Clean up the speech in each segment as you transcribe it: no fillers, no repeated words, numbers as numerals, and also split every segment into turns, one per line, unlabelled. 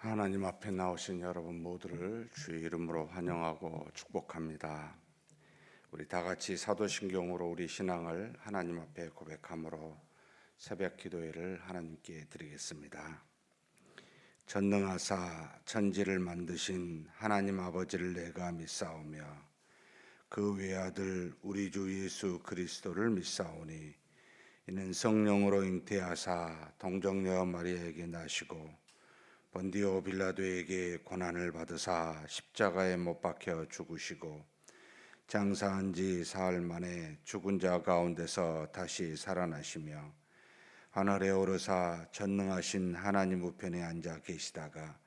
하나님 앞에 나오신 여러분 모두를 주의 이름으로 환영하고 축복합니다. 우리 다 같이 사도신경으로 우리 신앙을 하나님 앞에 고백함으로 새벽 기도회를 하나님께 드리겠습니다. 전능하사 천지를 만드신 하나님 아버지를 내가 믿사오며 그 외아들 우리 주 예수 그리스도를 믿사오니 이는 성령으로 잉태하사 동정녀 마리아에게 나시고 본디오 빌라도에게 고난을 받으사 십자가에 못 박혀 죽으시고 장사한 지 사흘 만에 죽은 자 가운데서 다시 살아나시며 하늘에 오르사 전능하신 하나님 우편에 앉아 계시다가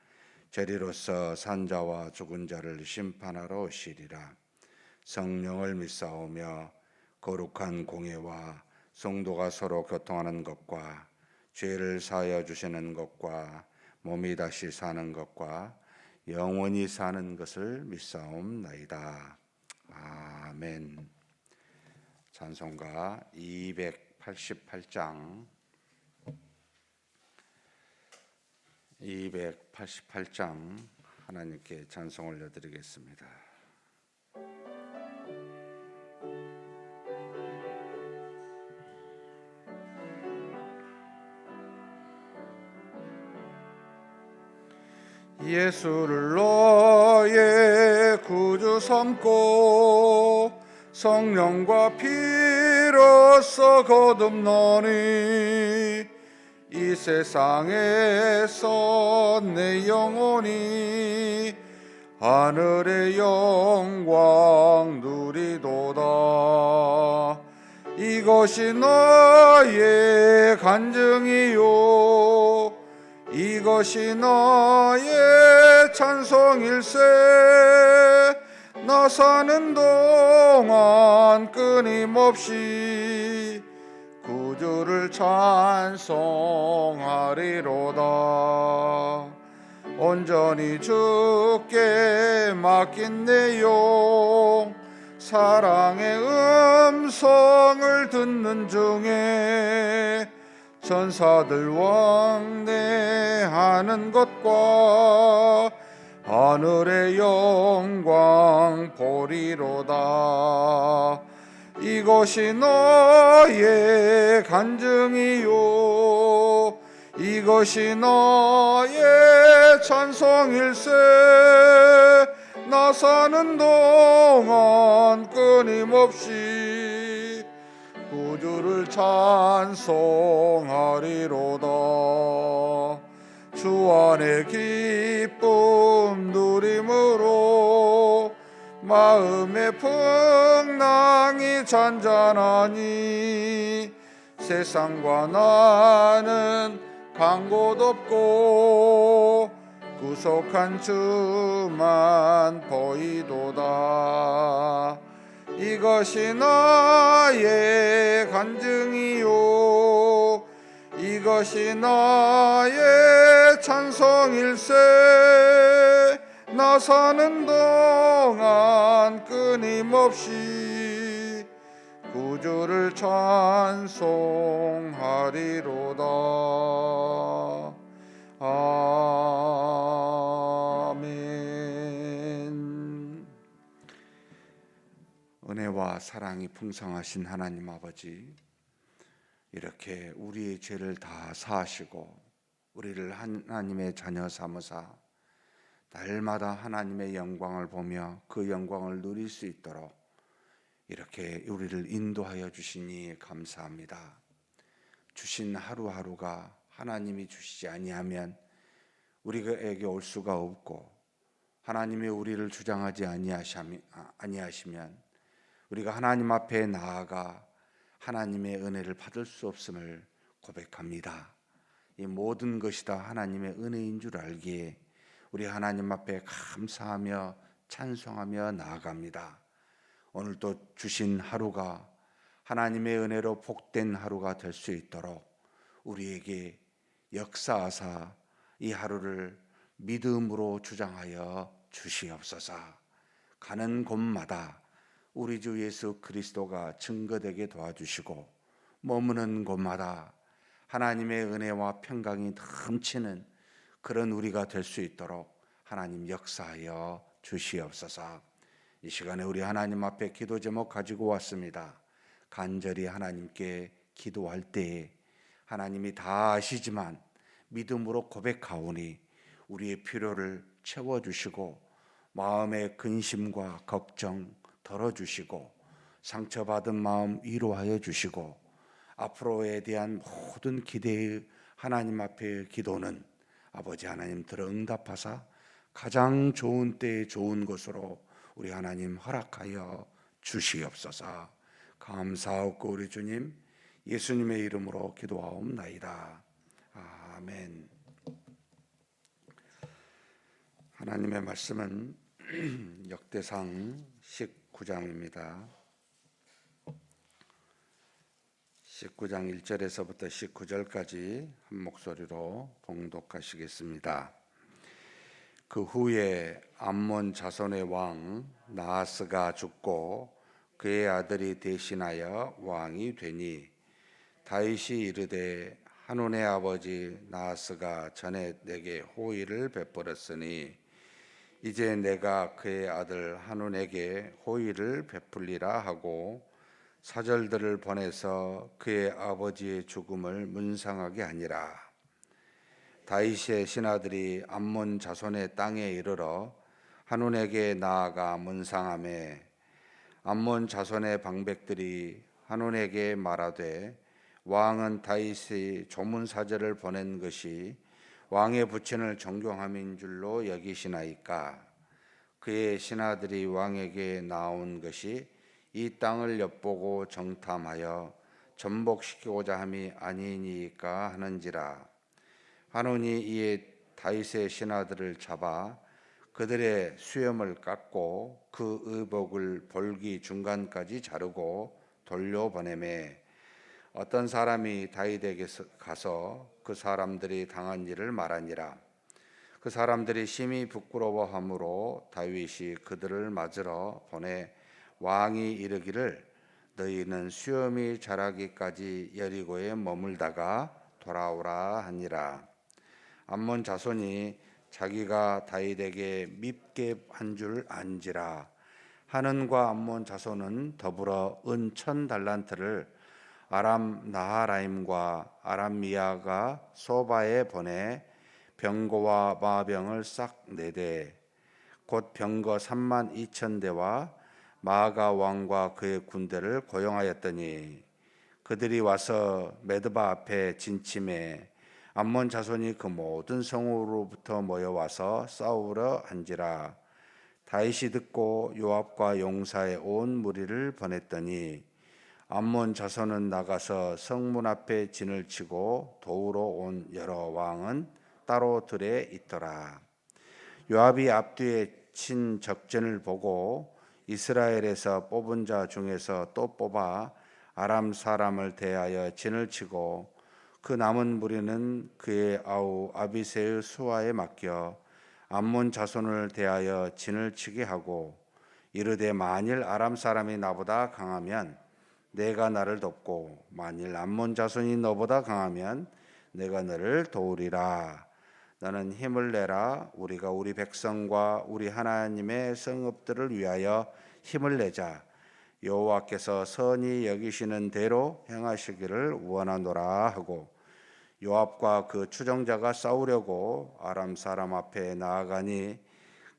저리로서 산자와 죽은 자를 심판하러 오시리라. 성령을 믿사오며 거룩한 공예와 성도가 서로 교통하는 것과 죄를 사하여 주시는 것과 몸이 다시 사는 것과 영원히 사는 것을 믿사옵나이다. 아멘. 찬송가 288장 하나님께 찬송 올려드리겠습니다. 예수를 너의 구주 삼고 성령과 피로써 거듭나니 이 세상에서 내 영혼이 하늘의 영광 누리도다. 이것이 나의 간증이요 이것이 나의 찬송일세. 나 사는 동안 끊임없이 구주를 찬송하리로다. 온전히 주께 맡긴 내 영 사랑의 음성을 듣는 중에 천사들 왕래하는 것과 하늘의 영광 보리로다. 이것이 너의 간증이요 이것이 나의 찬송일세. 나 사는 동안 끊임없이 구주를 찬송하리로다. 주 안에 기쁨 누림으로 마음의 풍랑이 잔잔하니 세상과 나는 간 곳 없고 구속한 주만 보이도다. 이것이 나의 간증이요 이것이 나의 찬송일세. 나 사는 동안 끊임없이 구주를 찬송하리로다. 아멘. 은혜와 사랑이 풍성하신 하나님 아버지, 이렇게 우리의 죄를 다 사하시고 우리를 하나님의 자녀 삼으사 날마다 하나님의 영광을 보며 그 영광을 누릴 수 있도록 이렇게 우리를 인도하여 주시니 감사합니다. 주신 하루하루가 하나님이 주시지 아니하면 우리에게 올 수가 없고, 하나님이 우리를 주장하지 아니하시면 우리가 하나님 앞에 나아가 하나님의 은혜를 받을 수 없음을 고백합니다. 이 모든 것이 다 하나님의 은혜인 줄 알기에 우리 하나님 앞에 감사하며 찬송하며 나아갑니다. 오늘도 주신 하루가 하나님의 은혜로 복된 하루가 될 수 있도록 우리에게 역사하사 이 하루를 믿음으로 주장하여 주시옵소서. 가는 곳마다 우리 주 예수 그리스도가 증거되게 도와주시고, 머무는 곳마다 하나님의 은혜와 평강이 넘치는 그런 우리가 될 수 있도록 하나님 역사하여 주시옵소서. 이 시간에 우리 하나님 앞에 기도 제목 가지고 왔습니다. 간절히 하나님께 기도할 때에 하나님이 다 아시지만 믿음으로 고백하오니 우리의 필요를 채워주시고 마음의 근심과 걱정 덜어주시고 상처받은 마음 위로하여 주시고 앞으로에 대한 모든 기대의 하나님 앞의 기도는 아버지 하나님 들어 응답하사 가장 좋은 때에 좋은 것으로 우리 하나님 허락하여 주시옵소서. 감사하고 우리 주님 예수님의 이름으로 기도하옵나이다. 아멘. 하나님의 말씀은 역대상 19장입니다. 19장 1절에서부터 19절까지 한 목소리로 봉독하시겠습니다. 그 후에 암몬 자손의 왕 나하스가 죽고 그의 아들이 대신하여 왕이 되니 다윗이 이르되 한온의 아버지 나하스가 전에 내게 호의를 베풀었으니 이제 내가 그의 아들 한온에게 호의를 베풀리라 하고 사절들을 보내서 그의 아버지의 죽음을 문상하게 하니라. 다윗의 신하들이 암몬 자손의 땅에 이르러 한온에게 나아가 문상하매 암몬 자손의 방백들이 한온에게 말하되 왕은 다윗의 조문 사절을 보낸 것이 왕의 부친을 존경함인 줄로 여기시나이까. 그의 신하들이 왕에게 나온 것이 이 땅을 엿보고 정탐하여 전복시키고자 함이 아니니까 하는지라. 한온이 이에 다윗의 신하들을 잡아 그들의 수염을 깎고 그 의복을 볼기 중간까지 자르고 돌려보내매 어떤 사람이 다윗에게 가서 그 사람들이 당한 일을 말하니라. 그 사람들이 심히 부끄러워하므로 다윗이 그들을 맞으러 보내 왕이 이르기를 너희는 수염이 자라기까지 여리고에 머물다가 돌아오라 하니라. 암몬 자손이 자기가 다윗에게 밉게 한 줄 안지라. 한온과 암몬 자손은 더불어 은 1000달란트를 아람 나하라임과 아람 미야가 소바에 보내 병거와 마병을 싹 4대 곧 병거 32,000대와 마아가 왕과 그의 군대를 고용하였더니 그들이 와서 메드바 앞에 진침해 암몬 자손이 그 모든 성으로부터 모여와서 싸우러 한지라. 다윗이 듣고 요압과 용사의 온 무리를 보냈더니 암몬 자손은 나가서 성문 앞에 진을 치고 도우러 온 여러 왕은 따로 들에 있더라. 요압이 앞뒤에 친 적전을 보고 이스라엘에서 뽑은 자 중에서 또 뽑아 아람 사람을 대하여 진을 치고 그 남은 무리는 그의 아우 아비새의 수하에 맡겨 암몬 자손을 대하여 진을 치게 하고 이르되 만일 아람 사람이 나보다 강하면 내가 나를 돕고 만일 암몬 자손이 너보다 강하면 내가 너를 도우리라. 너는 힘을 내라. 우리가 우리 백성과 우리 하나님의 성읍들을 위하여 힘을 내자. 여호와께서 선히 여기시는 대로 행하시기를 원하노라 하고 요압과 그 추정자가 싸우려고 아람 사람 앞에 나아가니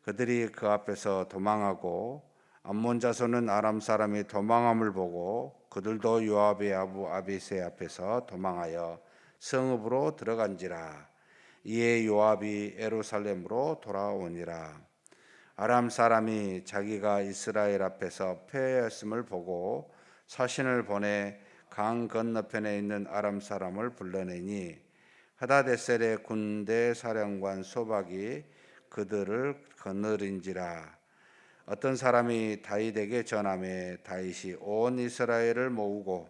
그들이 그 앞에서 도망하고 암몬 자손은 아람 사람이 도망함을 보고 그들도 요압의 아부 아비새 앞에서 도망하여 성읍으로 들어간지라. 이에 요압이 예루살렘으로 돌아오니라. 아람 사람이 자기가 이스라엘 앞에서 패하였음을 보고 사신을 보내 강 건너편에 있는 아람 사람을 불러내니 하다데셀의 군대 사령관 소박이 그들을 거느린지라. 어떤 사람이 다윗에게 전하매 다윗이 온 이스라엘을 모으고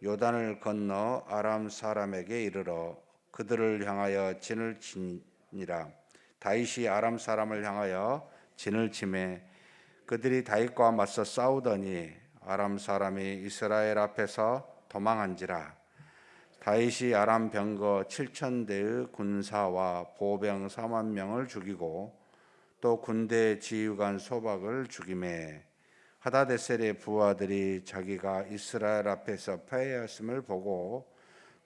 요단을 건너 아람 사람에게 이르러 그들을 향하여 진을 치니라. 다윗이 아람 사람을 향하여 진을 치매 그들이 다윗과 맞서 싸우더니 아람 사람이 이스라엘 앞에서 도망한지라. 다윗이 아람 병거 7,000대의 군사와 보병 4만 명을 죽이고 또 군대 지휘관 소박을 죽임에 하다데셀의 부하들이 자기가 이스라엘 앞에서 패하였음을 보고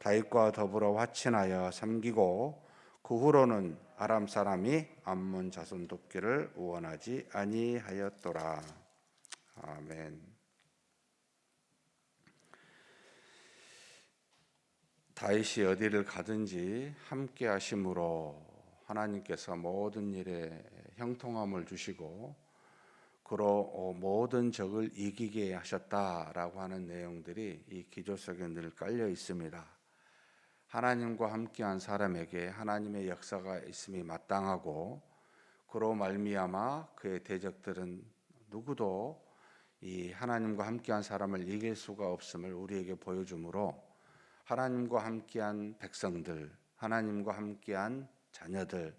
다윗과 더불어 화친하여 섬기고 그 후로는 아람 사람이 암몬 자손 돕기를 원하지 아니하였더라. 아멘. 다윗이 어디를 가든지 함께 하심으로 하나님께서 모든 일에 형통함을 주시고 그로 모든 적을 이기게 하셨다라고 하는 내용들이 이 기조 속에 늘 깔려 있습니다. 하나님과 함께한 사람에게 하나님의 역사가 있음이 마땅하고 그로 말미암아 그의 대적들은 누구도 이 하나님과 함께한 사람을 이길 수가 없음을 우리에게 보여주므로 하나님과 함께한 백성들, 하나님과 함께한 자녀들,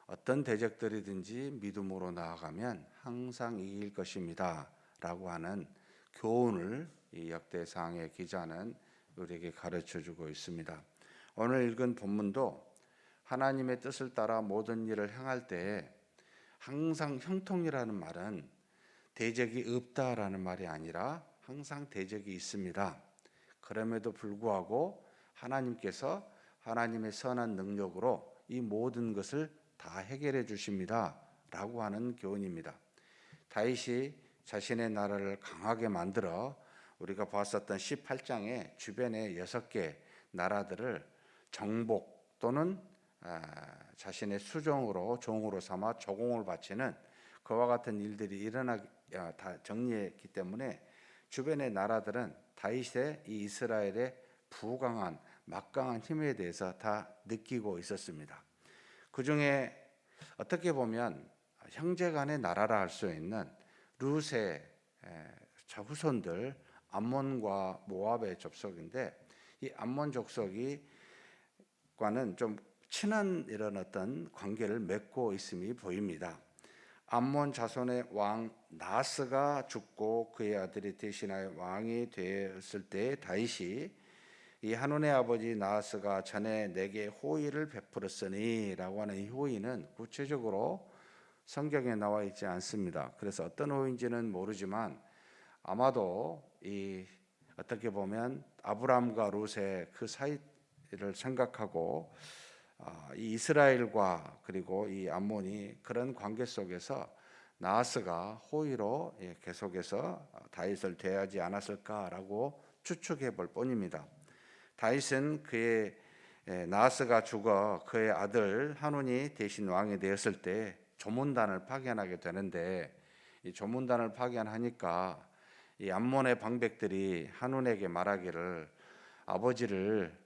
어떤 대적들이든지 믿음으로 나아가면 항상 이길 것입니다 라고 하는 교훈을 이 역대상의 기자는 우리에게 가르쳐주고 있습니다. 오늘 읽은 본문도 하나님의 뜻을 따라 모든 일을 행할 때 항상 형통이라는 말은 대적이 없다라는 말이 아니라 항상 대적이 있습니다. 그럼에도 불구하고 하나님께서 하나님의 선한 능력으로 이 모든 것을 다 해결해 주십니다 라고 하는 교훈입니다. 다윗이 자신의 나라를 강하게 만들어 우리가 봤었던 18장에 주변의 6개 나라들을 정복 또는 자신의 수종으로 종으로 삼아 조공을 바치는 그와 같은 일들이 다 정리했기 때문에 주변의 나라들은 다윗의 이 이스라엘의 부강한 막강한 힘에 대해서 다 느끼고 있었습니다. 그 중에 어떻게 보면 형제간의 나라라 할 수 있는 룻의 후손들 암몬과 모압의 족속인데 이 암몬 족속과는 좀 친한 이런 어떤 관계를 맺고 있음이 보입니다. 암몬 자손의 왕 나스가 죽고 그의 아들이 대신하여 왕이 되었을 때 다윗이 이 한운의 아버지 나하스가 전에 내게 호의를 베풀었으니 라고 하는 이 호의는 구체적으로 성경에 나와 있지 않습니다. 그래서 어떤 호의인지는 모르지만 아마도 이 어떻게 보면 아브라함과 룻의 그 사이를 생각하고 이 이스라엘과 그리고 이 암몬이 그런 관계 속에서 나하스가 호의로 계속해서 다윗을 대하지 않았을까라고 추측해 볼 뿐입니다. 다윗은 그의 나하스가 죽어 그의 아들 한운이 대신 왕이 되었을 때 조문단을 파견하게 되는데 이 조문단을 파견하니까 이 암몬의 방백들이 한운에게 말하기를 아버지를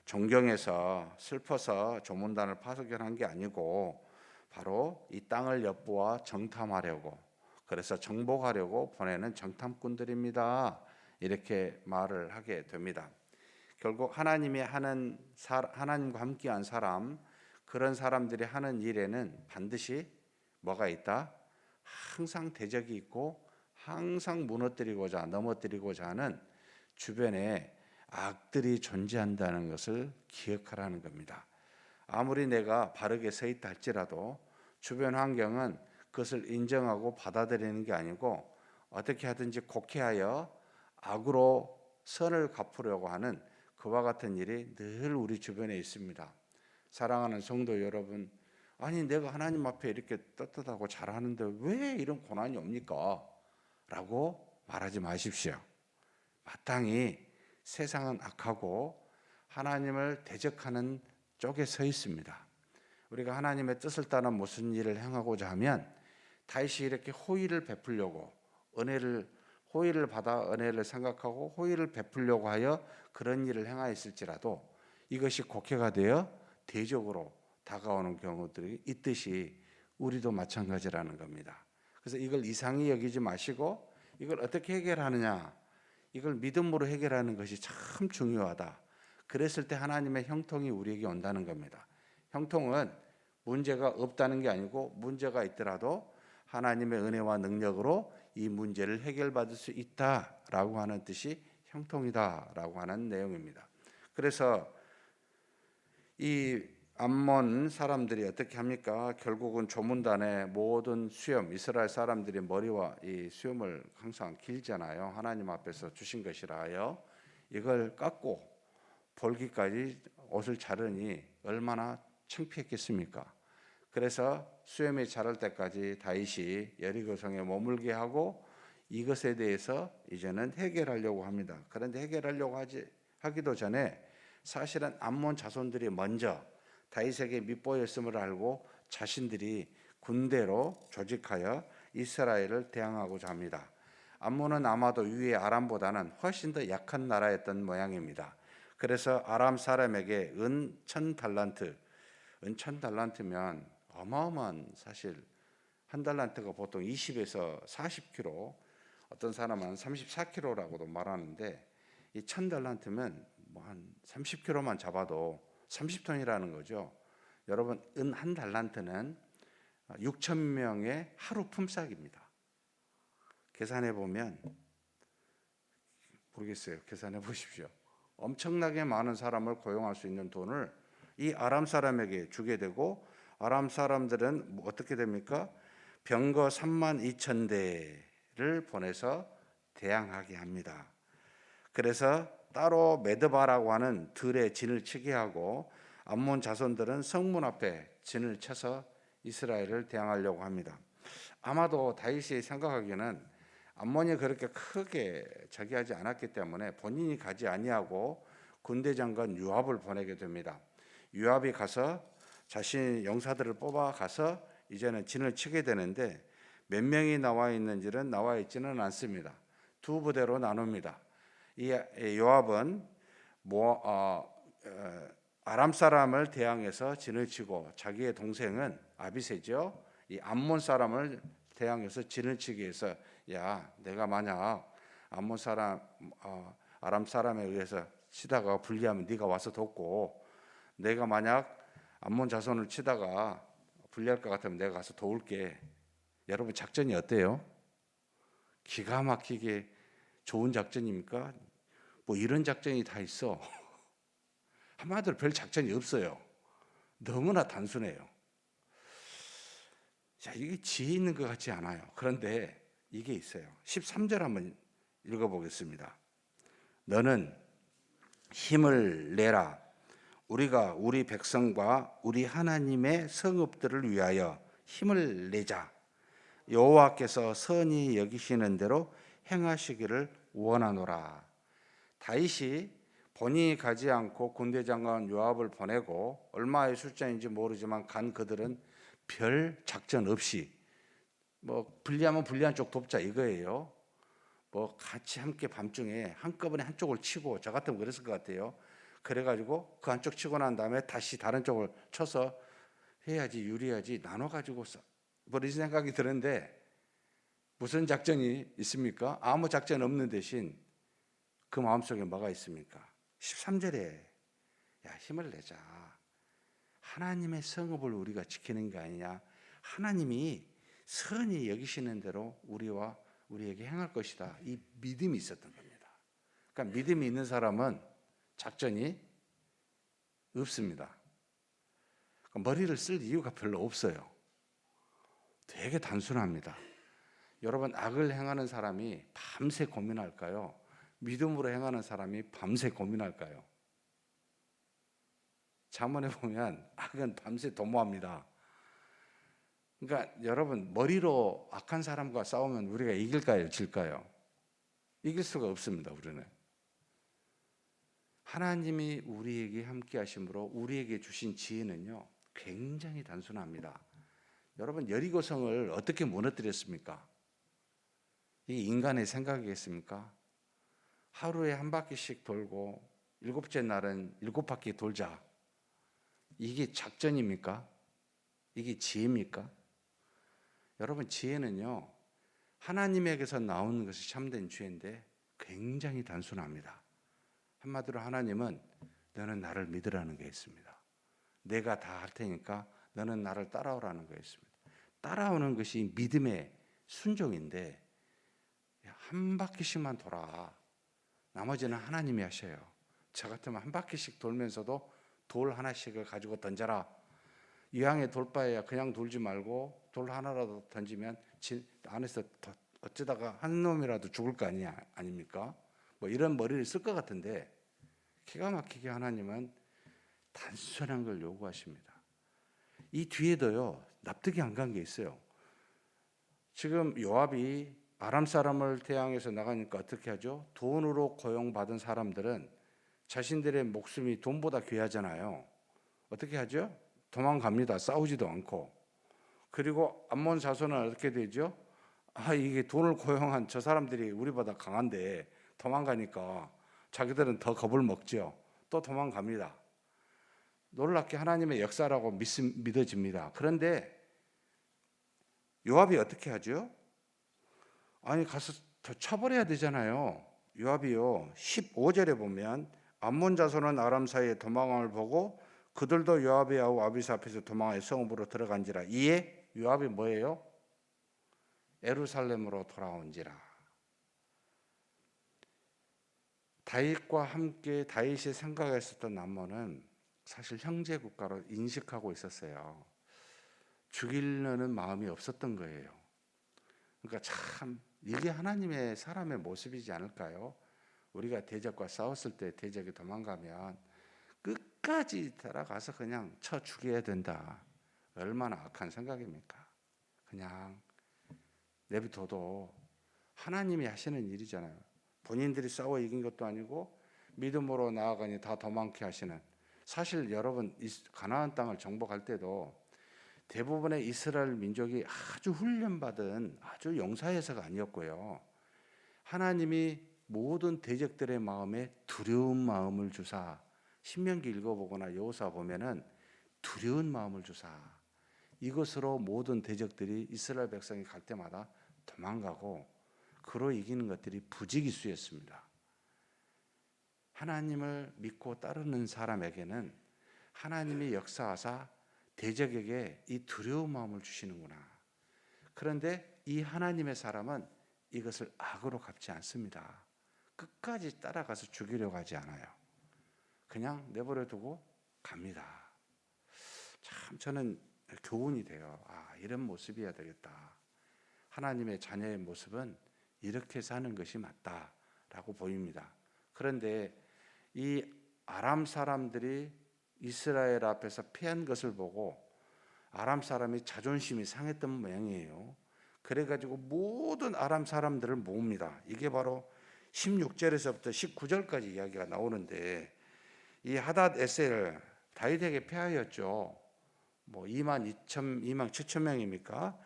존경해서 슬퍼서 조문단을 파견한 게 아니고 바로 이 땅을 엿보아 정탐하려고 그래서 정복하려고 보내는 정탐꾼들입니다. 이렇게 말을 하게 됩니다. 결국 하나님과 함께한 사람 그런 사람들이 하는 일에는 반드시 뭐가 있다? 항상 대적이 있고 항상 넘어뜨리고자 하는 주변에 악들이 존재한다는 것을 기억하라는 겁니다. 아무리 내가 바르게 서 있다 할지라도 주변 환경은 그것을 인정하고 받아들이는 게 아니고 어떻게 하든지 곡해하여 악으로 선을 갚으려고 하는 그와 같은 일이 늘 우리 주변에 있습니다. 사랑하는 성도 여러분, 아니 내가 하나님 앞에 이렇게 떳떳하고 잘하는데 왜 이런 고난이 옵니까? 라고 말하지 마십시오. 마땅히 세상은 악하고 하나님을 대적하는 쪽에 서 있습니다. 우리가 하나님의 뜻을 따라 무슨 일을 행하고자 하면 다윗이 이렇게 호의를 베풀려고 호의를 받아 은혜를 생각하고 호의를 베풀려고 하여 그런 일을 행하였을지라도 이것이 곡해가 되어 대적으로 다가오는 경우들이 있듯이 우리도 마찬가지라는 겁니다. 그래서 이걸 이상히 여기지 마시고 이걸 어떻게 해결하느냐, 이걸 믿음으로 해결하는 것이 참 중요하다. 그랬을 때 하나님의 형통이 우리에게 온다는 겁니다. 형통은 문제가 없다는 게 아니고 문제가 있더라도 하나님의 은혜와 능력으로 이 문제를 해결받을 수 있다라고 하는 뜻이 형통이다라고 하는 내용입니다. 그래서 이 암몬 사람들이 어떻게 합니까? 결국은 조문단의 모든 수염, 이스라엘 사람들이 머리와 이 수염을 항상 길잖아요. 하나님 앞에서 주신 것이라 하여 이걸 깎고 볼기까지 옷을 자르니 얼마나 창피했겠습니까? 그래서 수염이 자랄 때까지 다윗이 여리고성에 머물게 하고 이것에 대해서 이제는 해결하려고 합니다. 그런데 해결하려고 하기도 전에 사실은 암몬 자손들이 먼저 다윗에게 밉보였음을 알고 자신들이 군대로 조직하여 이스라엘을 대항하고자 합니다. 암몬은 아마도 위의 아람보다는 훨씬 더 약한 나라였던 모양입니다. 그래서 아람 사람에게 은 1000달란트, 은 1000달란트면 어마어마한, 사실 한 달란트가 보통 20에서 40kg, 어떤 사람은 34kg라고도 말하는데 이 1000달란트면 뭐 한 30kg만 잡아도 30톤이라는 거죠. 여러분, 은 한 달란트는 6,000명의 하루 품삯입니다. 계산해 보면 모르겠어요. 계산해 보십시오. 엄청나게 많은 사람을 고용할 수 있는 돈을 이 아람 사람에게 주게 되고, 아람 사람들은 어떻게 됩니까? 병거 32,000대를 보내서 대항하게 합니다. 그래서 따로 메드바라고 하는 들에 진을 치게 하고 암몬 자손들은 성문 앞에 진을 쳐서 이스라엘을 대항하려고 합니다. 아마도 다윗이 생각하기에는 암몬이 그렇게 크게 저기하지 않았기 때문에 본인이 가지 아니하고 군대 장관 요압을 보내게 됩니다. 요압이 가서 자신 용사들을 뽑아 가서 이제는 진을 치게 되는데, 몇 명이 나와 있는지는 나와 있지는 않습니다. 두 부대로 나눕니다. 이 요압은 아람 사람을 대항해서 진을 치고, 자기의 동생은 아비새죠, 이 암몬 사람을 대항해서 진을 치기 위해서, 야, 내가 만약 암몬 사람 아람 사람에 의해서 치다가 불리하면 네가 와서 돕고, 내가 만약 암몬 자손을 치다가 불리할 것 같으면 내가 가서 도울게. 여러분, 작전이 어때요? 기가 막히게 좋은 작전입니까? 뭐 이런 작전이 다 있어. 한마디로 별 작전이 없어요. 너무나 단순해요. 자, 이게 지혜 있는 것 같지 않아요. 그런데 이게 있어요. 13절 한번 읽어보겠습니다. 너는 힘을 내라. 우리가 우리 백성과 우리 하나님의 성읍들을 위하여 힘을 내자. 여호와께서 선히 여기시는 대로 행하시기를 원하노라. 다윗이 본인이 가지 않고 군대 장관 요압을 보내고, 얼마의 숫자인지 모르지만 간 그들은 별 작전 없이 뭐 불리하면 불리한 쪽 돕자 이거예요. 뭐 같이 함께 밤중에 한꺼번에 한쪽을 치고, 저 같으면 그랬을 것 같아요. 그래가지고 그 한쪽 치고 난 다음에 다시 다른 쪽을 쳐서 해야지, 유리하지, 나눠가지고 뭐 이런 생각이 드는데, 무슨 작전이 있습니까? 아무 작전 없는 대신 그 마음속에 뭐가 있습니까? 13절에 야, 힘을 내자. 하나님의 성읍을 우리가 지키는 게 아니냐. 하나님이 선히 여기시는 대로 우리에게 행할 것이다. 이 믿음이 있었던 겁니다. 그러니까 믿음이 있는 사람은 작전이 없습니다. 그러니까 머리를 쓸 이유가 별로 없어요. 되게 단순합니다. 여러분, 악을 행하는 사람이 밤새 고민할까요? 믿음으로 행하는 사람이 밤새 고민할까요? 잠언에 보면 악은 밤새 도모합니다. 그러니까 여러분, 머리로 악한 사람과 싸우면 우리가 이길까요? 질까요? 이길 수가 없습니다. 우리는 하나님이 우리에게 함께 하심으로 우리에게 주신 지혜는요, 굉장히 단순합니다. 여러분, 여리고성을 어떻게 무너뜨렸습니까? 이게 인간의 생각이겠습니까? 하루에 한 바퀴씩 돌고 7째 날은 7바퀴 돌자. 이게 작전입니까? 이게 지혜입니까? 여러분, 지혜는요, 하나님에게서 나오는 것이 참된 지혜인데 굉장히 단순합니다. 한마디로 하나님은 너는 나를 믿으라는 게 있습니다. 내가 다 할 테니까 너는 나를 따라오라는 거 있습니다. 따라오는 것이 믿음의 순종인데, 한 바퀴씩만 돌아. 나머지는 하나님이 하셔요. 저 같으면 한 바퀴씩 돌면서도 돌 하나씩을 가지고 던져라. 이왕에 돌바에야 그냥 돌지 말고 돌 하나라도 던지면 안에서 어쩌다가 한 놈이라도 죽을 거 아닙니까? 뭐 이런 머리를 쓸 것 같은데 기가 막히게 하나님은 단순한 걸 요구하십니다. 이 뒤에도요 납득이 안 간 게 있어요. 지금 요압이 아람 사람을 대항해서 나가니까 어떻게 하죠? 돈으로 고용받은 사람들은 자신들의 목숨이 돈보다 귀하잖아요. 어떻게 하죠? 도망갑니다. 싸우지도 않고. 그리고 암몬 자손은 어떻게 되죠? 이게 돈을 고용한 저 사람들이 우리보다 강한데 도망가니까 자기들은 더 겁을 먹죠. 또 도망갑니다. 놀랍게 하나님의 역사라고 믿어집니다. 그런데 요압이 어떻게 하죠? 가서 더 쳐버려야 되잖아요. 요압이요 15절에 보면 암몬 자손은 아람 사이에 도망함을 보고 그들도 요압의 아우 아비스 앞에서 도망하여 성읍으로 들어간지라. 이에 요압이 뭐예요? 예루살렘으로 돌아온지라. 다윗과 함께 다윗이 생각했었던 암몬은 사실 형제 국가로 인식하고 있었어요. 죽이려는 마음이 없었던 거예요. 그러니까 참 이게 하나님의 사람의 모습이지 않을까요? 우리가 대적과 싸웠을 때 대적이 도망가면 끝까지 따라가서 그냥 쳐 죽여야 된다. 얼마나 악한 생각입니까? 그냥 내비둬도 하나님이 하시는 일이잖아요. 본인들이 싸워 이긴 것도 아니고 믿음으로 나아가니 다 도망게 하시는. 사실 여러분 가나안 땅을 정복할 때도 대부분의 이스라엘 민족이 아주 훈련받은 아주 용사여서가 아니었고요. 하나님이 모든 대적들의 마음에 두려운 마음을 주사, 신명기 읽어보거나 여호수아 보면은 두려운 마음을 주사, 이것으로 모든 대적들이 이스라엘 백성이 갈 때마다 도망가고 그로 이기는 것들이 부지기수였습니다. 하나님을 믿고 따르는 사람에게는 하나님이 역사하사 대적에게 이 두려운 마음을 주시는구나. 그런데 이 하나님의 사람은 이것을 악으로 갚지 않습니다. 끝까지 따라가서 죽이려고 하지 않아요. 그냥 내버려 두고 갑니다. 참 저는 교훈이 돼요. 이런 모습이어야 되겠다. 하나님의 자녀의 모습은 이렇게 사는 것이 맞다라고 보입니다. 그런데 이 아람 사람들이 이스라엘 앞에서 패한 것을 보고 아람 사람이 자존심이 상했던 모양이에요. 그래가지고 모든 아람 사람들을 모읍니다. 이게 바로 16절에서부터 19절까지 이야기가 나오는데 이 하닷 에셀 다윗에게 패하였죠. 2만 7천 명입니까?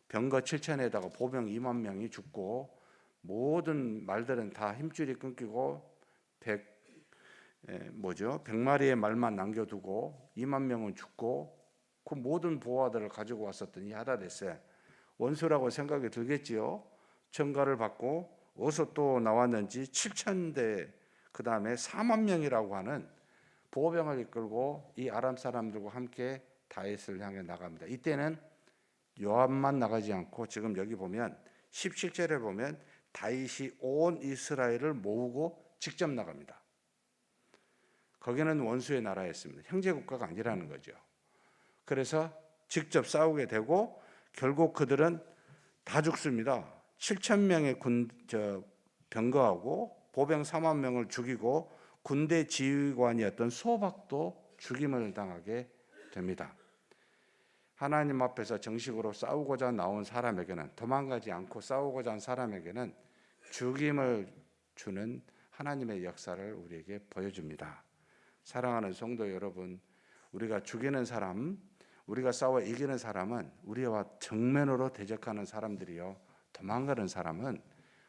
병거 7천에다가 보병 2만 명이 죽고 모든 말들은 다 힘줄이 끊기고 100마리의 말만 남겨두고 2만 명은 죽고 그 모든 보화들을 가지고 왔었던 이 하닷 에셀 원수라고 생각이 들겠지요. 천가를 받고 어디서 또 나왔는지 7,000대 그 다음에 4만 명이라고 하는 보병을 이끌고 이 아람 사람들과 함께 다윗을 향해 나갑니다. 이때는 요압만 나가지 않고 지금 여기 보면 17절에 보면 다윗이 온 이스라엘을 모으고 직접 나갑니다. 거기는 원수의 나라였습니다. 형제 국가가 아니라는 거죠. 그래서 직접 싸우게 되고 결국 그들은 다 죽습니다. 7,000명의 병거하고 보병 4만 명을 죽이고 군대 지휘관이었던 소박도 죽임을 당하게 됩니다. 하나님 앞에서 정식으로 싸우고자 나온 사람에게는, 도망가지 않고 싸우고자 한 사람에게는 죽임을 주는 하나님의 역사를 우리에게 보여줍니다. 사랑하는 성도 여러분, 우리가 죽이는 사람, 우리가 싸워 이기는 사람은 우리와 정면으로 대적하는 사람들이요, 도망가는 사람은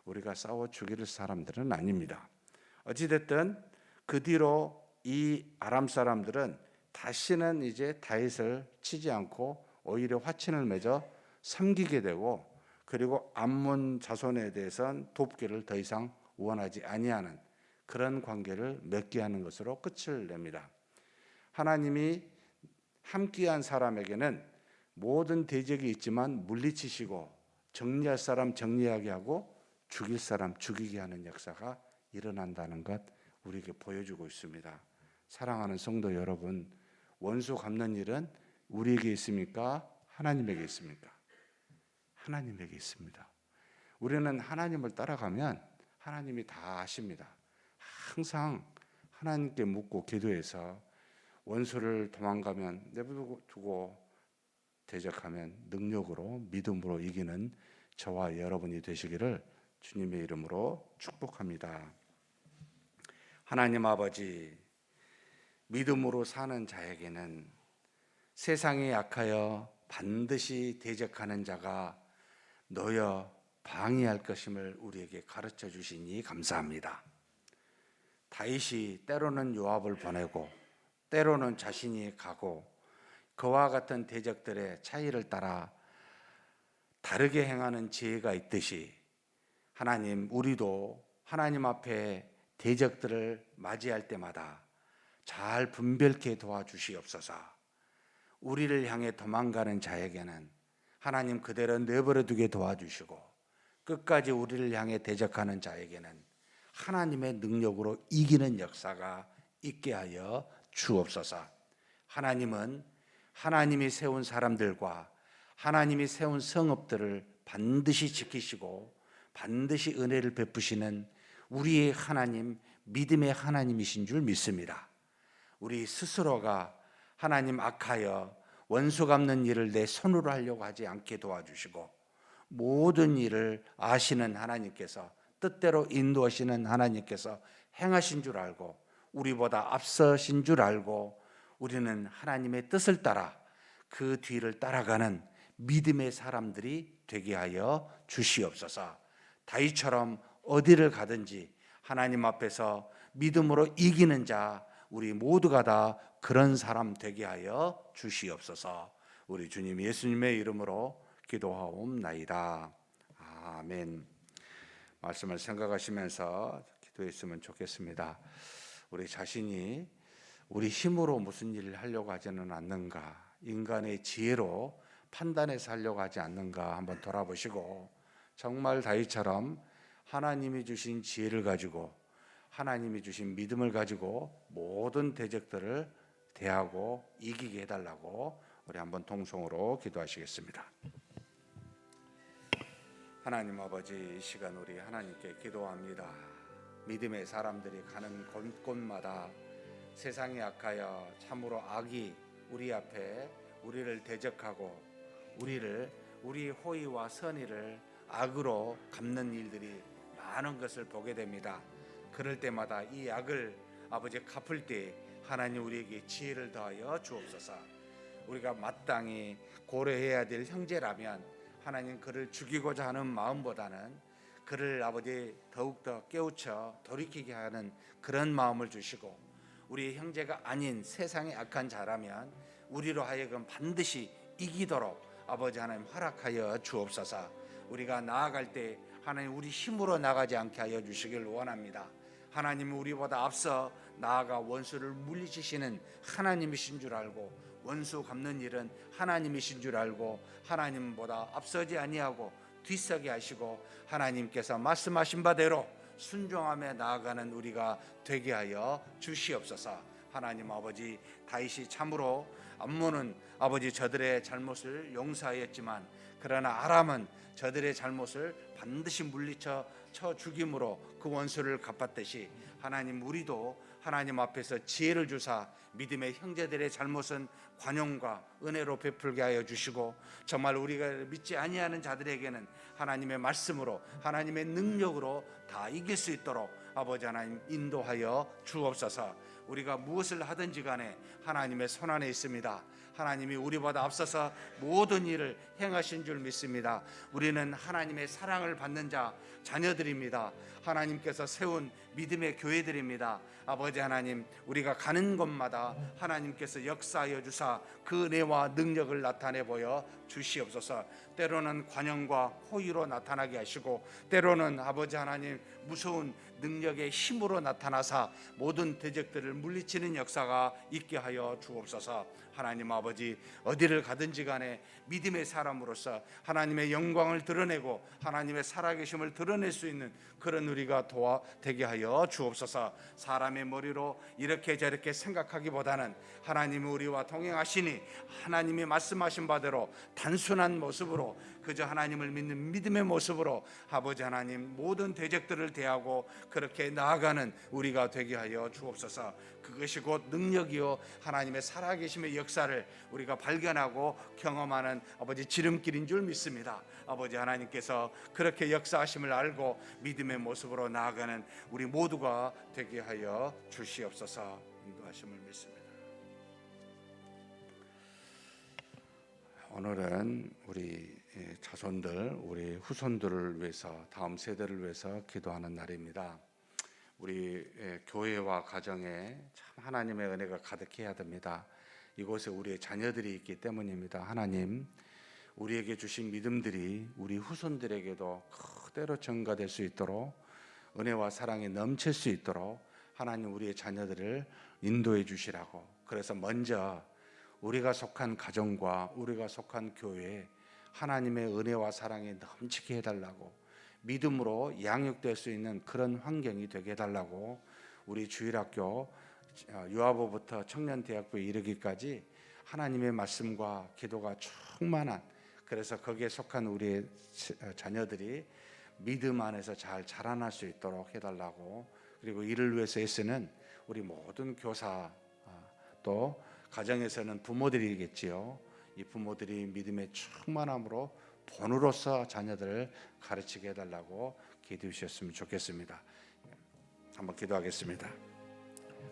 우리가 싸워 죽일 사람들은 아닙니다. 어찌됐든 그 뒤로 이 아람 사람들은 다시는 이제 다윗을 치지 않고 오히려 화친을 맺어 섬기게 되고, 그리고 암몬 자손에 대해서는 돕기를 더 이상 원하지 아니하는 그런 관계를 맺게 하는 것으로 끝을 냅니다. 하나님이 함께한 사람에게는 모든 대적이 있지만 물리치시고 정리할 사람 정리하게 하고 죽일 사람 죽이게 하는 역사가 일어난다는 것 우리에게 보여주고 있습니다. 사랑하는 성도 여러분, 원수 갚는 일은 우리에게 있습니까? 하나님에게 있습니까? 하나님에게 있습니다. 우리는 하나님을 따라가면 하나님이 다 아십니다. 항상 하나님께 묻고 기도해서 원수를 도망가면 내버려두고 대적하면 능력으로 믿음으로 이기는 저와 여러분이 되시기를 주님의 이름으로 축복합니다. 하나님 아버지, 믿음으로 사는 자에게는 세상에 약하여 반드시 대적하는 자가 놓여 방해할 것임을 우리에게 가르쳐 주시니 감사합니다. 다윗이 때로는 요압을 보내고 때로는 자신이 가고 그와 같은 대적들의 차이를 따라 다르게 행하는 지혜가 있듯이 하나님, 우리도 하나님 앞에 대적들을 맞이할 때마다 잘 분별케 도와주시옵소서. 우리를 향해 도망가는 자에게는 하나님 그대로 내버려 두게 도와주시고, 끝까지 우리를 향해 대적하는 자에게는 하나님의 능력으로 이기는 역사가 있게 하여 주옵소서. 하나님은 하나님이 세운 사람들과 하나님이 세운 성읍들을 반드시 지키시고 반드시 은혜를 베푸시는 우리의 하나님, 믿음의 하나님이신 줄 믿습니다. 우리 스스로가 하나님 악하여 원수 갚는 일을 내 손으로 하려고 하지 않게 도와주시고, 모든 일을 아시는 하나님께서, 뜻대로 인도하시는 하나님께서 행하신 줄 알고 우리보다 앞서신 줄 알고 우리는 하나님의 뜻을 따라 그 뒤를 따라가는 믿음의 사람들이 되게 하여 주시옵소서. 다윗처럼 어디를 가든지 하나님 앞에서 믿음으로 이기는 자, 우리 모두가 다 그런 사람 되게 하여 주시옵소서. 우리 주님 예수님의 이름으로 기도하옵나이다. 아멘. 말씀을 생각하시면서 기도했으면 좋겠습니다. 우리 자신이 우리 힘으로 무슨 일을 하려고 하지는 않는가, 인간의 지혜로 판단해서 하려고 하지 않는가 한번 돌아보시고, 정말 다윗처럼 하나님이 주신 지혜를 가지고 하나님이 주신 믿음을 가지고 모든 대적들을 대하고 이기게 해달라고 우리 한번 통성으로 기도하시겠습니다. 하나님 아버지, 이 시간 우리 하나님께 기도합니다. 믿음의 사람들이 가는 곳곳마다 세상에 악하여 참으로 악이 우리 앞에 우리를 대적하고 우리 호의와 선의를 악으로 갚는 일들이 많은 것을 보게 됩니다. 그럴 때마다 이 악을 아버지 갚을 때 하나님 우리에게 지혜를 더하여 주옵소서. 우리가 마땅히 고려해야 될 형제라면 하나님 그를 죽이고자 하는 마음보다는 그를 아버지 더욱더 깨우쳐 돌이키게 하는 그런 마음을 주시고, 우리 형제가 아닌 세상의 악한 자라면 우리로 하여금 반드시 이기도록 아버지 하나님 허락하여 주옵소서. 우리가 나아갈 때 하나님 우리 힘으로 나가지 않게 하여 주시길 원합니다. 하나님은 우리보다 앞서 나아가 원수를 물리치시는 하나님이신 줄 알고, 원수 갚는 일은 하나님이신 줄 알고 하나님보다 앞서지 아니하고 뒤서게 하시고 하나님께서 말씀하신 바대로 순종하며 나아가는 우리가 되게 하여 주시옵소서. 하나님 아버지, 다윗이 참으로 암몬은 아버지 저들의 잘못을 용서하였지만, 그러나 아람은 저들의 잘못을 반드시 물리쳐 죽임으로 그 원수를 갚았듯이 하나님 우리도 하나님 앞에서 지혜를 주사 믿음의 형제들의 잘못은 관용과 은혜로 베풀게 하여 주시고, 정말 우리가 믿지 아니하는 자들에게는 하나님의 말씀으로 하나님의 능력으로 다 이길 수 있도록 아버지 하나님 인도하여 주옵소서. 우리가 무엇을 하든지 간에 하나님의 손안에 있습니다. 하나님이 우리보다 앞서서 모든 일을 행하신 줄 믿습니다. 우리는 하나님의 사랑을 받는 자녀들입니다. 하나님께서 세운 믿음의 교회들입니다. 아버지 하나님, 우리가 가는 곳마다 하나님께서 역사하여 주사 그 은혜와 능력을 나타내 보여 주시옵소서. 때로는 관용과 호의로 나타나게 하시고, 때로는 아버지 하나님 무서운 능력의 힘으로 나타나사 모든 대적들을 물리치는 역사가 있게 하여 주옵소서. 하나님 아버지 어디를 가든지 간에 믿음의 사람으로서 하나님의 영광을 드러내고 하나님의 살아계심을 드러낼 수 있는 그런 우리가 되게 하여 주옵소서. 사람의 머리로 이렇게 저렇게 생각하기보다는 하나님이 우리와 동행하시니 하나님이 말씀하신 바대로 단순한 모습으로 그저 하나님을 믿는 믿음의 모습으로 아버지 하나님 모든 대적들을 대하고 그렇게 나아가는 우리가 되게 하여 주옵소서. 그것이 곧 능력이요 하나님의 살아계심의 역사를 우리가 발견하고 경험하는 아버지 지름길인 줄 믿습니다. 아버지 하나님께서 그렇게 역사하심을 알고 믿음의 모습으로 나아가는 우리 모두가 되게 하여 주시옵소서. 인도하심을 믿습니다. 오늘은 우리 자손들, 우리 후손들을 위해서, 다음 세대를 위해서 기도하는 날입니다. 우리 교회와 가정에 참 하나님의 은혜가 가득해야 됩니다. 이곳에 우리의 자녀들이 있기 때문입니다. 하나님, 우리에게 주신 믿음들이 우리 후손들에게도 그대로 전가될 수 있도록 은혜와 사랑이 넘칠 수 있도록 하나님 우리의 자녀들을 인도해 주시라고. 그래서 먼저 우리가 속한 가정과 우리가 속한 교회에 하나님의 은혜와 사랑이 넘치게 해달라고, 믿음으로 양육될 수 있는 그런 환경이 되게 해달라고 우리 주일학교 유아부부터 청년대학부에 이르기까지 하나님의 말씀과 기도가 충만한, 그래서 거기에 속한 우리의 자녀들이 믿음 안에서 잘 자라날 수 있도록 해달라고, 그리고 이를 위해서 애쓰는 우리 모든 교사, 또 가정에서는 부모들이겠지요. 이 부모들이 믿음의 충만함으로 본으로서 자녀들을 가르치게 해달라고 기도해 주셨으면 좋겠습니다. 한번 기도하겠습니다.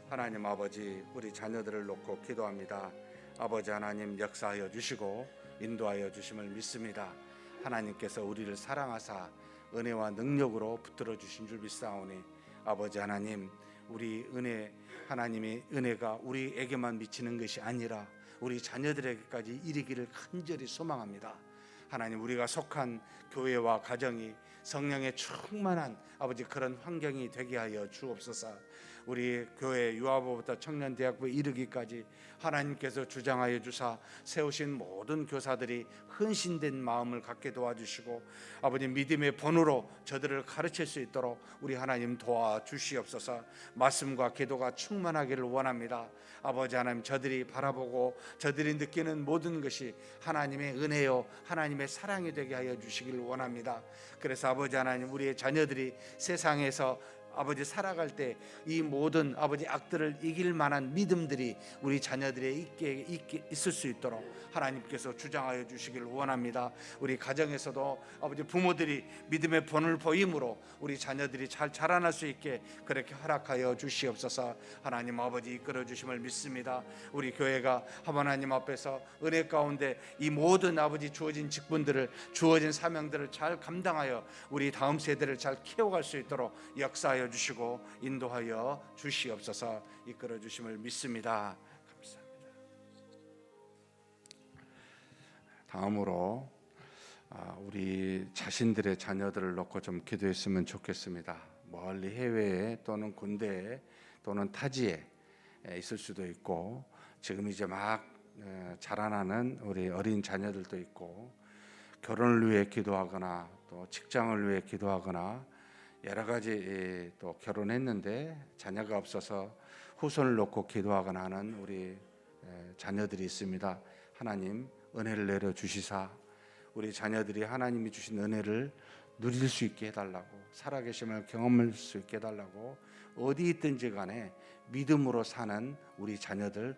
하나님 아버지, 우리 자녀들을 놓고 기도합니다. 아버지 하나님, 역사하여 주시고 인도하여 주심을 믿습니다. 하나님께서 우리를 사랑하사 은혜와 능력으로 붙들어 주신 줄 믿사오니 아버지 하나님, 우리 하나님의 은혜가 우리에게만 미치는 것이 아니라 우리 자녀들에게까지 이르기를 간절히 소망합니다. 하나님, 우리가 속한 교회와 가정이 성령의 충만한 아버지 그런 환경이 되게 하여 주옵소서. 우리 교회 유아부부터 청년대학부에 이르기까지 하나님께서 주장하여 주사 세우신 모든 교사들이 헌신된 마음을 갖게 도와주시고 아버지 믿음의 본으로 저들을 가르칠 수 있도록 우리 하나님 도와주시옵소서. 말씀과 기도가 충만하기를 원합니다. 아버지 하나님, 저들이 바라보고 저들이 느끼는 모든 것이 하나님의 은혜요 하나님의 사랑이 되게 하여 주시기를 원합니다. 그래서 아버지 하나님, 우리의 자녀들이 세상에서 아버지 살아갈 때 이 모든 아버지 악들을 이길 만한 믿음들이 우리 자녀들에 있을 수 있도록 하나님께서 주장하여 주시기를 원합니다. 우리 가정에서도 아버지 부모들이 믿음의 본을 보임으로 우리 자녀들이 잘 자라날 수 있게 그렇게 허락하여 주시옵소서. 하나님 아버지 이끌어 주심을 믿습니다. 우리 교회가 하나님 앞에서 은혜 가운데 이 모든 아버지 주어진 직분들을, 주어진 사명들을 잘 감당하여 우리 다음 세대를 잘 키워갈 수 있도록 역사하여 주시고 인도하여 주시옵소서. 이끌어 주심을 믿습니다. 감사합니다. 다음으로 우리 자신들의 자녀들을 놓고 좀 기도했으면 좋겠습니다. 멀리 해외에 또는 군대에 또는 타지에 있을 수도 있고, 지금 이제 막 자라나는 우리 어린 자녀들도 있고, 결혼을 위해 기도하거나 또 직장을 위해 기도하거나 여러 가지, 또 결혼했는데 자녀가 없어서 후손을 놓고 기도하거나 하는 우리 자녀들이 있습니다. 하나님 은혜를 내려 주시사 우리 자녀들이 하나님이 주신 은혜를 누릴 수 있게 해달라고, 살아계심을 경험할 수 있게 해달라고, 어디 있든지 간에 믿음으로 사는 우리 자녀들의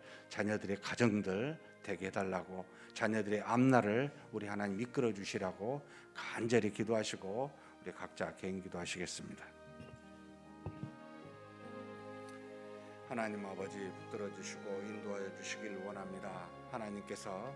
가정들 되게 해달라고, 자녀들의 앞날을 우리 하나님 이끌어 주시라고 간절히 기도하시고 우리 각자 개인 기도하시겠습니다. 하나님 아버지, 붙들어 주시고 인도하여 주시길 원합니다. 하나님께서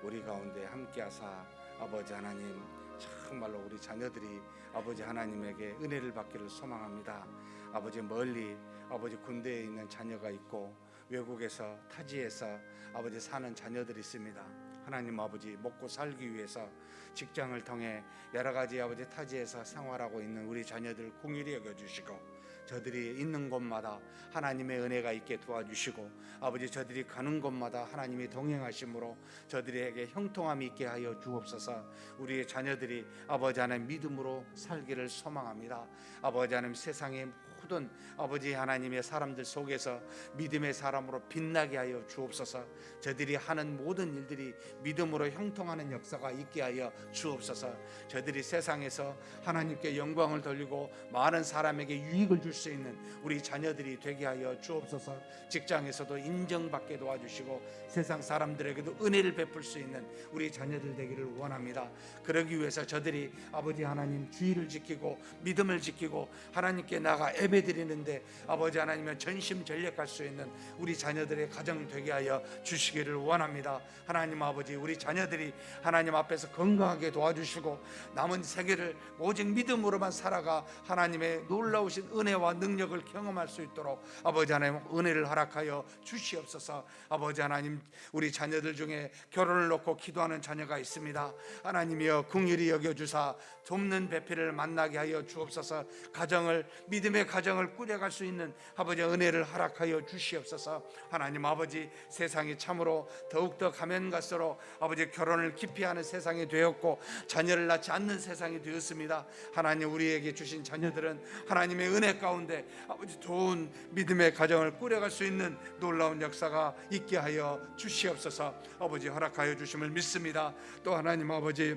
우리 가운데 함께하사 아버지 하나님, 정말로 우리 자녀들이 아버지 하나님에게 은혜를 받기를 소망합니다. 아버지, 멀리 아버지 군대에 있는 자녀가 있고 외국에서 타지에서 아버지 사는 자녀들이 있습니다. 하나님 아버지, 먹고 살기 위해서 직장을 통해 여러 가지 아버지 타지에서 생활하고 있는 우리 자녀들 긍휼히 여겨주시고
저들이 있는 곳마다 하나님의 은혜가 있게 도와주시고 아버지 저들이 가는 곳마다 하나님이 동행하심으로 저들에게 형통함이 있게 하여 주옵소서. 우리의 자녀들이 아버지 하나님 믿음으로 살기를 소망합니다. 아버지 하나님 세상의 모든 아버지 하나님의 사람들 속에서 믿음의 사람으로 빛나게 하여 주옵소서. 저들이 하는 모든 일들이 믿음으로 형통하는 역사가 있게 하여 주옵소서. 저들이 세상에서 하나님께 영광을 돌리고 많은 사람에게 유익을 줄 수 있는 우리 자녀들이 되게 하여 주옵소서. 직장에서도 인정받게 도와주시고 세상 사람들에게도 은혜를 베풀 수 있는 우리 자녀들 되기를 원합니다. 그러기 위해서 저들이 아버지 하나님 주의를 지키고 믿음을 지키고 하나님께 나가 예배드리는데 아버지 하나님은 전심전력할 수 있는 우리 자녀들의 가정 되게 하여 주시기를 원합니다. 하나님 아버지 우리 자녀들이 하나님 앞에서 건강하게 도와주시고 남은 세계를 오직 믿음으로만 살아가 하나님의 놀라우신 은혜와 능력을 경험할 수 있도록 아버지 하나님 은혜를 허락하여 주시옵소서. 아버지 하나님 우리 자녀들 중에 결혼을 놓고 기도하는 자녀가 있습니다. 하나님이여 긍휼히 여겨주사 돕는 배필을 만나게 하여 주옵소서. 가정을 믿음의 가정을 꾸려갈 수 있는 아버지 은혜를 허락하여 주시옵소서. 하나님 아버지 세상이 참으로 더욱더 가면 갈수록 아버지 결혼을 기피하는 세상이 되었고 자녀를 낳지 않는 세상이 되었습니다. 하나님 우리에게 주신 자녀들은 하나님의 은혜 가운데 아버지 좋은 믿음의 가정을 꾸려갈 수 있는 놀라운 역사가 있게 하여 주시옵소서. 아버지 허락하여 주심을 믿습니다. 또 하나님 아버지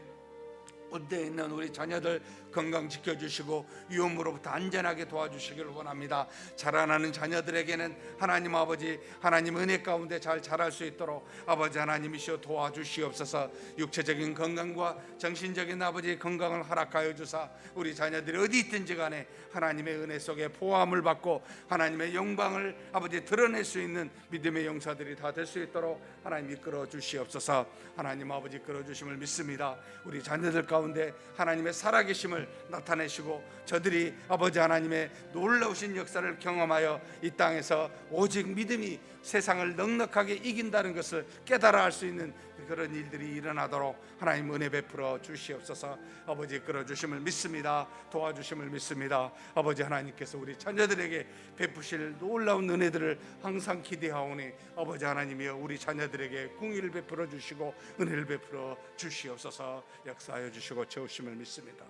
온대에 있는 우리 자녀들 건강 지켜주시고 위험으로부터 안전하게 도와주시기를 원합니다. 자라나는 자녀들에게는 하나님 아버지 하나님 은혜 가운데 잘 자랄 수 있도록 아버지 하나님이시여 도와주시옵소서. 육체적인 건강과 정신적인 아버지 건강을 허락하여 주사 우리 자녀들이 어디 있든지 간에 하나님의 은혜 속에 보호함을 받고 하나님의 영광을 아버지 드러낼 수 있는 믿음의 용사들이 다 될 수 있도록 하나님 이끌어 주시옵소서. 하나님 아버지 이끌어 주심을 믿습니다. 우리 자녀들 가운데 하나님의 살아계심을 나타내시고 저들이 아버지 하나님의 놀라우신 역사를 경험하여 이 땅에서 오직 믿음이 세상을 넉넉하게 이긴다는 것을 깨달아 할 수 있는 그런 일들이 일어나도록 하나님 은혜 베풀어 주시옵소서. 아버지 이끌어 주심을 믿습니다. 도와주심을 믿습니다. 아버지 하나님께서 우리 자녀들에게 베푸실 놀라운 은혜들을 항상 기대하오니 아버지 하나님이여 우리 자녀들에게 긍휼을 베풀어 주시고 은혜를 베풀어 주시옵소서. 역사하여 주시고 채우심을 믿습니다.